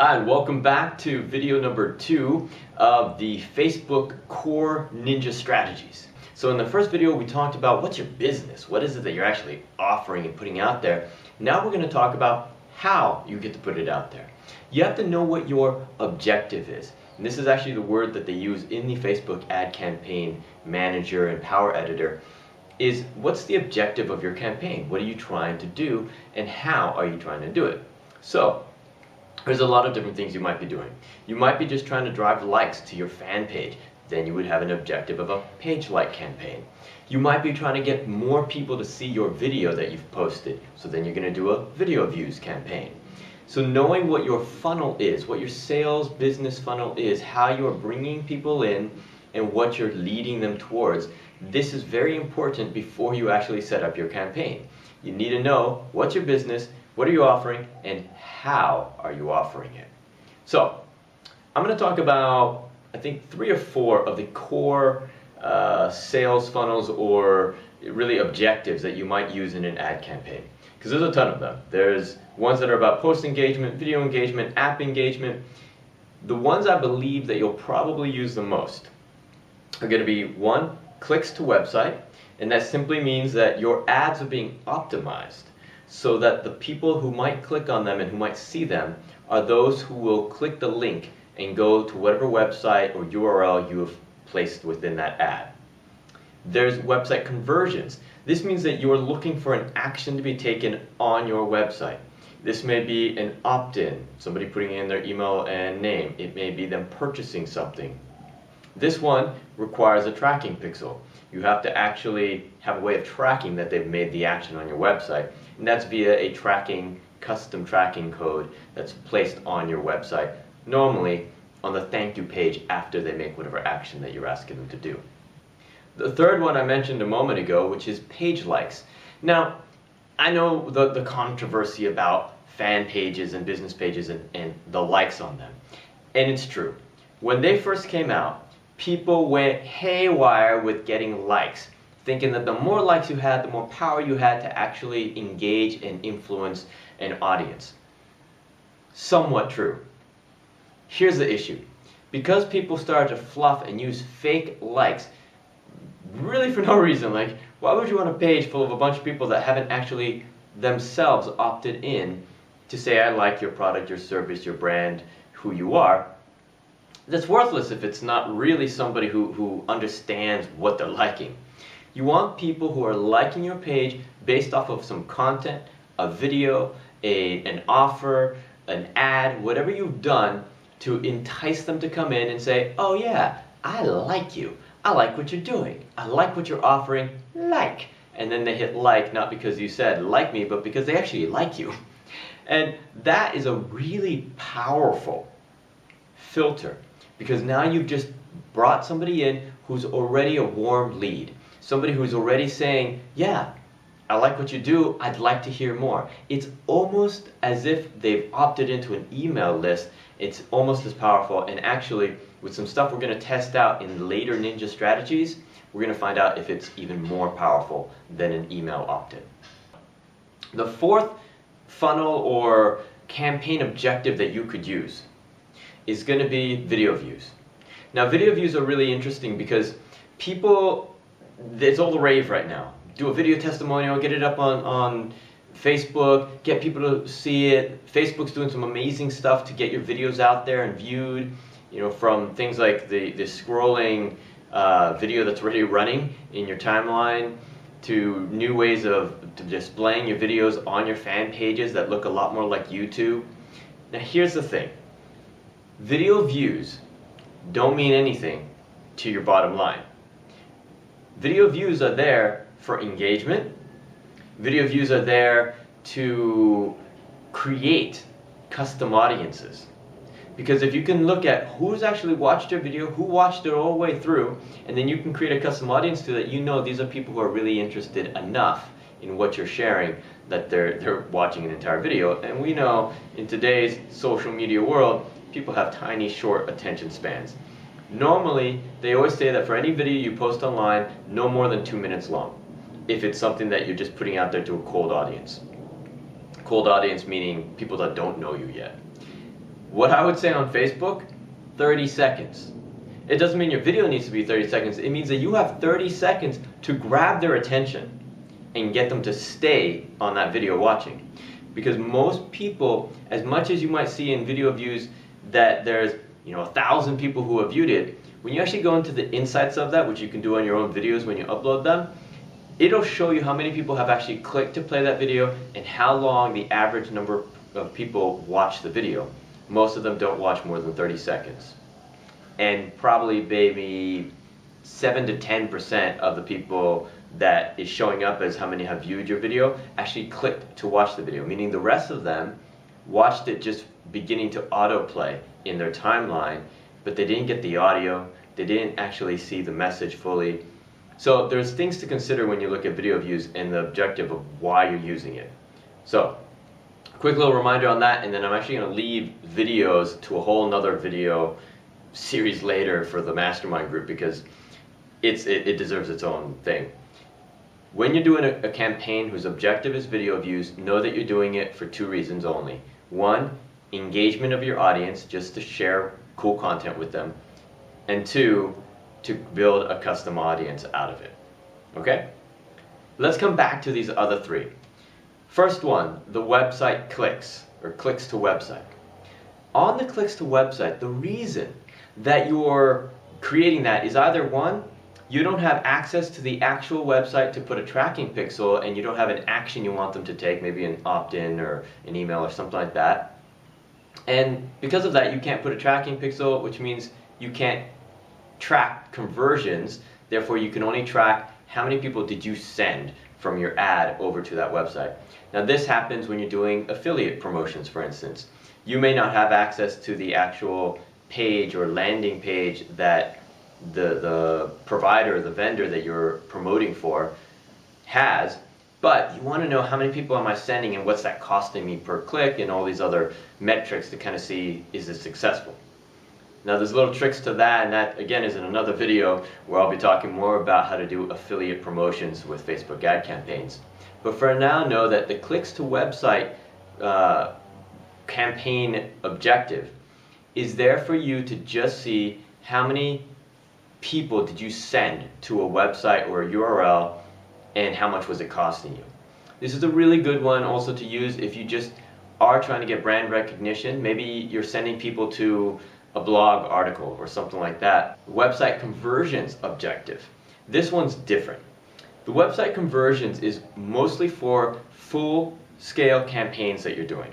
Hi, and welcome back to video number 2 of the Facebook Core Ninja Strategies. So in the first video we talked about what's your business, what is it that you're actually offering and putting out there. Now we're going to talk about how you get to put it out there. You have to know what your objective is. And this is actually the word that they use in the Facebook ad campaign manager and power editor. Is what's the objective of your campaign? What are you trying to do and how are you trying to do it? So there's a lot of different things you might be doing. You might be just trying to drive likes to your fan page. Then you would have an objective of a page like campaign. You might be trying to get more people to see your video that you've posted. So then you're going to do a video views campaign. So knowing what your funnel is, what your sales business funnel is, how you're bringing people in and what you're leading them towards, this is very important before you actually set up your campaign. You need to know what's your business, what are you offering, and how are you offering it. So I'm going to talk about, I think, 3 or 4 of the core sales funnels or really objectives that you might use in an ad campaign. Because there's a ton of them. There's ones that are about post engagement, video engagement, app engagement. The ones I believe that you'll probably use the most are going to be 1, clicks to website, and that simply means that your ads are being optimized so that the people who might click on them and who might see them are those who will click the link and go to whatever website or URL you have placed within that ad. There's website conversions. This means that you are looking for an action to be taken on your website. This may be an opt-in, somebody putting in their email and name. It may be them purchasing something. This one requires a tracking pixel. You have to actually have a way of tracking that they've made the action on your website, and that's via a custom tracking code that's placed on your website, normally on the thank you page after they make whatever action that you're asking them to do. The third one I mentioned a moment ago, which is page likes. Now, I know the controversy about fan pages and business pages and the likes on them, and it's true. When they first came out, people went haywire with getting likes, thinking that the more likes you had, the more power you had to actually engage and influence an audience. Somewhat true. Here's the issue. Because people started to fluff and use fake likes, really for no reason, like why would you want a page full of a bunch of people that haven't actually themselves opted in to say I like your product, your service, your brand, who you are? That's worthless if it's not really somebody who understands what they're liking. You want people who are liking your page based off of some content, a video, an offer, an ad, whatever you've done to entice them to come in and say, oh yeah, I like you. I like what you're doing. I like what you're offering. Like. And then they hit like, not because you said like me, but because they actually like you. And that is a really powerful filter. Because now you've just brought somebody in who's already a warm lead. Somebody who's already saying, yeah, I like what you do, I'd like to hear more. It's almost as if they've opted into an email list. It's almost as powerful. And actually, with some stuff we're going to test out in later Ninja Strategies, we're going to find out if it's even more powerful than an email opt-in. The fourth funnel or campaign objective that you could use is going to be video views. Now, video views are really interesting because people, it's all the rave right now. Do a video testimonial, get it up on Facebook, get people to see it. Facebook's doing some amazing stuff to get your videos out there and viewed, you know, from things like the scrolling video that's already running in your timeline to new ways of displaying your videos on your fan pages that look a lot more like YouTube. Now, here's the thing. Video views don't mean anything to your bottom line. Video views are there for engagement. Video views are there to create custom audiences. Because if you can look at who's actually watched your video, who watched it all the way through, and then you can create a custom audience to that, you know these are people who are really interested enough in what you're sharing that they're watching an entire video. And we know in today's social media world, people have tiny, short attention spans. Normally, they always say that for any video you post online, no more than 2 minutes long, if it's something that you're just putting out there to a cold audience. Cold audience meaning people that don't know you yet. What I would say on Facebook, 30 seconds. It doesn't mean your video needs to be 30 seconds. It means that you have 30 seconds to grab their attention and get them to stay on that video watching. Because most people, as much as you might see in video views that there's 1,000 people who have viewed it, when you actually go into the insights of that, which you can do on your own videos when you upload them, it'll show you how many people have actually clicked to play that video and how long the average number of people watch the video. Most of them don't watch more than 30 seconds. And probably maybe 7 to 10% of the people that is showing up as how many have viewed your video actually clicked to watch the video, meaning the rest of them watched it just beginning to autoplay in their timeline, but they didn't get the audio, they didn't actually see the message fully. So there's things to consider when you look at video views and the objective of why you're using it. So quick little reminder on that, and then I'm actually going to leave videos to a whole nother video series later for the mastermind group because it deserves its own thing. When you're doing a campaign whose objective is video views, know that you're doing it for two reasons only. One, engagement of your audience, just to share cool content with them. And two, to build a custom audience out of it. Okay? Let's come back to these other three. First one, the website clicks, or clicks to website. On the clicks to website, the reason that you're creating that is either one, you don't have access to the actual website to put a tracking pixel and you don't have an action you want them to take, maybe an opt-in or an email or something like that. And because of that, you can't put a tracking pixel, which means you can't track conversions. Therefore, you can only track how many people did you send from your ad over to that website. Now, this happens when you're doing affiliate promotions, for instance. You may not have access to the actual page or landing page that the provider, the vendor that you're promoting for has, but you want to know how many people am I sending and what's that costing me per click and all these other metrics to kind of see, is this successful? Now there's little tricks to that, and that again is in another video where I'll be talking more about how to do affiliate promotions with Facebook ad campaigns. But for now, know that the clicks to website campaign objective is there for you to just see how many people did you send to a website or a URL and how much was it costing you. This is a really good one also to use if you just are trying to get brand recognition. Maybe you're sending people to a blog article or something like that. Website conversions objective. This one's different. The website conversions is mostly for full-scale campaigns that you're doing.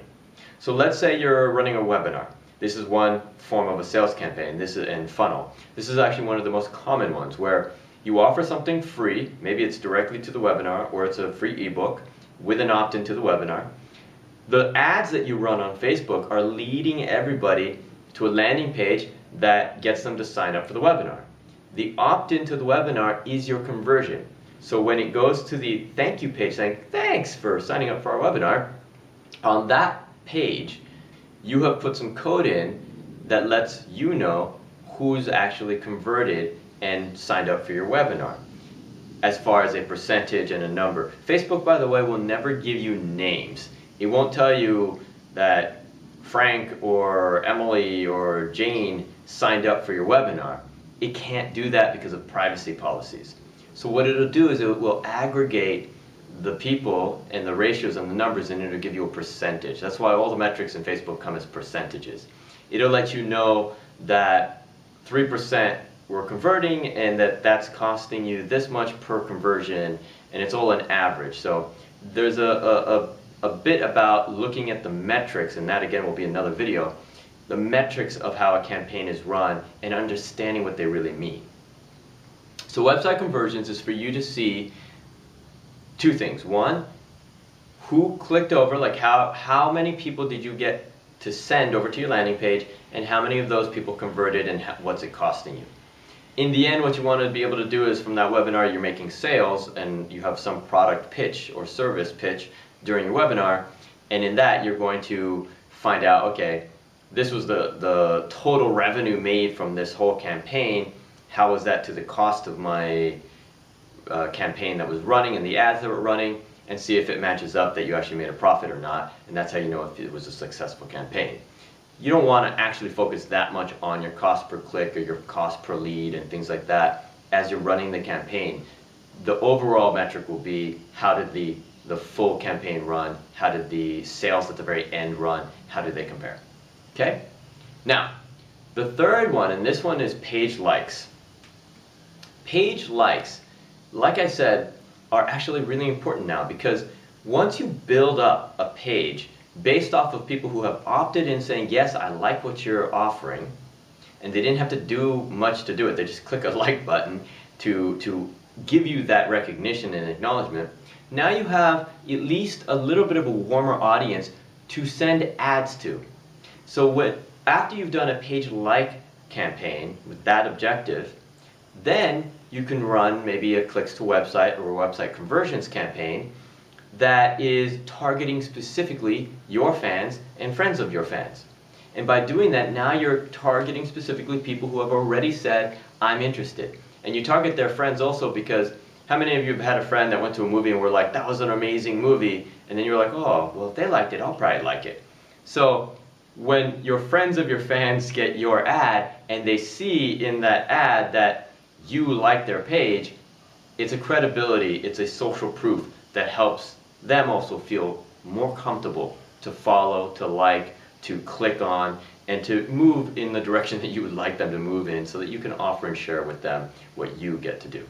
So let's say you're running a webinar. This is one form of a sales campaign. This is in funnel. This is actually one of the most common ones where you offer something free. Maybe it's directly to the webinar or it's a free ebook with an opt-in to the webinar. The ads that you run on Facebook are leading everybody to a landing page that gets them to sign up for the webinar. The opt-in to the webinar is your conversion. So when it goes to the thank you page saying, thanks for signing up for our webinar, on that page, you have put some code in that lets you know who's actually converted and signed up for your webinar, as far as a percentage and a number. Facebook, by the way, will never give you names. It won't tell you that Frank or Emily or Jane signed up for your webinar. It can't do that because of privacy policies. So what it'll do is it will aggregate the people and the ratios and the numbers, and it'll give you a percentage. That's why all the metrics in Facebook come as percentages. It'll let you know that 3% were converting and that that's costing you this much per conversion, and it's all an average. So there's a bit about looking at the metrics, and that again will be another video, the metrics of how a campaign is run and understanding what they really mean. So website conversions is for you to see two things. One, who clicked over, like how many people did you get to send over to your landing page, and how many of those people converted, and what's it costing you. In the end, what you want to be able to do is from that webinar you're making sales and you have some product pitch or service pitch during your webinar, and in that you're going to find out, okay, this was the total revenue made from this whole campaign. How was that to the cost of my campaign that was running and the ads that were running, and see if it matches up that you actually made a profit or not, and that's how you know if it was a successful campaign. you don't want to actually focus that much on your cost per click or your cost per lead and things like that as you're running the campaign. The overall metric will be, how did the full campaign run? How did the sales at the very end run? How did they compare? Okay? Now, the third one, and this one is page likes. Page likes, like I said, are actually really important now, because once you build up a page based off of people who have opted in saying, yes, I like what you're offering, and they didn't have to do much to do it, they just click a like button to give you that recognition and acknowledgement, now you have at least a little bit of a warmer audience to send ads to. So after you've done a page like campaign with that objective, then you can run maybe a clicks to website or a website conversions campaign that is targeting specifically your fans and friends of your fans. And by doing that, now you're targeting specifically people who have already said, I'm interested. And you target their friends also, because how many of you have had a friend that went to a movie and were like, that was an amazing movie, and then you're like, oh, well, if they liked it, I'll probably like it. So when your friends of your fans get your ad and they see in that ad that you like their page, it's a credibility, it's a social proof that helps them also feel more comfortable to follow, to like, to click on, and to move in the direction that you would like them to move in, so that you can offer and share with them what you get to do.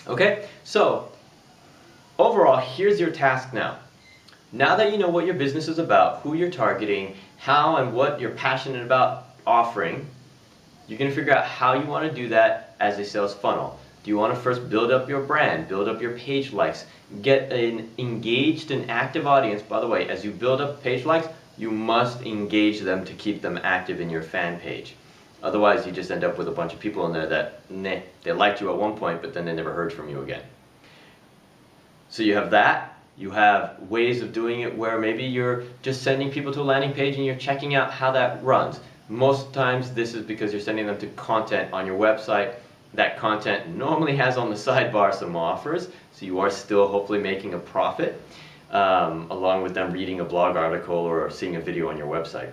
Okay, so overall, here's your task now. Now that you know what your business is about, who you're targeting, how and what you're passionate about offering, you're going to figure out how you want to do that as a sales funnel. Do you want to first build up your brand, build up your page likes, get an engaged and active audience? By the way, as you build up page likes, you must engage them to keep them active in your fan page. Otherwise, you just end up with a bunch of people in there that, they liked you at one point, but then they never heard from you again. So you have that. You have ways of doing it where maybe you're just sending people to a landing page and you're checking out how that runs. Most times this is because you're sending them to content on your website. That content normally has on the sidebar some offers, so you are still hopefully making a profit, along with them reading a blog article or seeing a video on your website.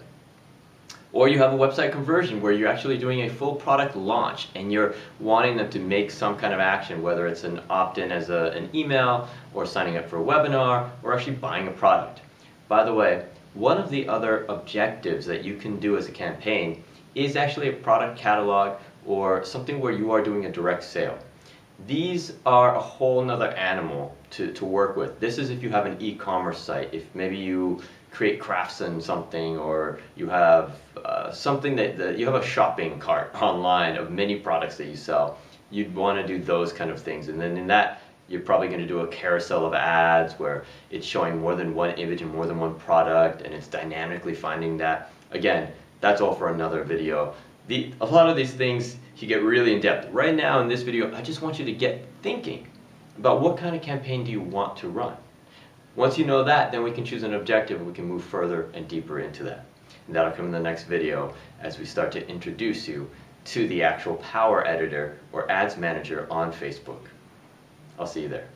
Or you have a website conversion where you're actually doing a full product launch and you're wanting them to make some kind of action, whether it's an opt-in as an email, or signing up for a webinar, or actually buying a product. By the way, one of the other objectives that you can do as a campaign is actually a product catalog, or something where you are doing a direct sale. These are a whole nother animal to work with. This is if you have an e-commerce site, if maybe you create crafts in something, or you have something that you have a shopping cart online of many products that you sell. You'd want to do those kind of things, and then in that you're probably going to do a carousel of ads where it's showing more than one image and more than one product, and it's dynamically finding that. Again, that's all for another video. A lot of these things you get really in depth. Right now in this video, I just want you to get thinking about what kind of campaign do you want to run. Once you know that, then we can choose an objective and we can move further and deeper into that. And that'll come in the next video as we start to introduce you to the actual Power Editor or Ads Manager on Facebook. I'll see you there.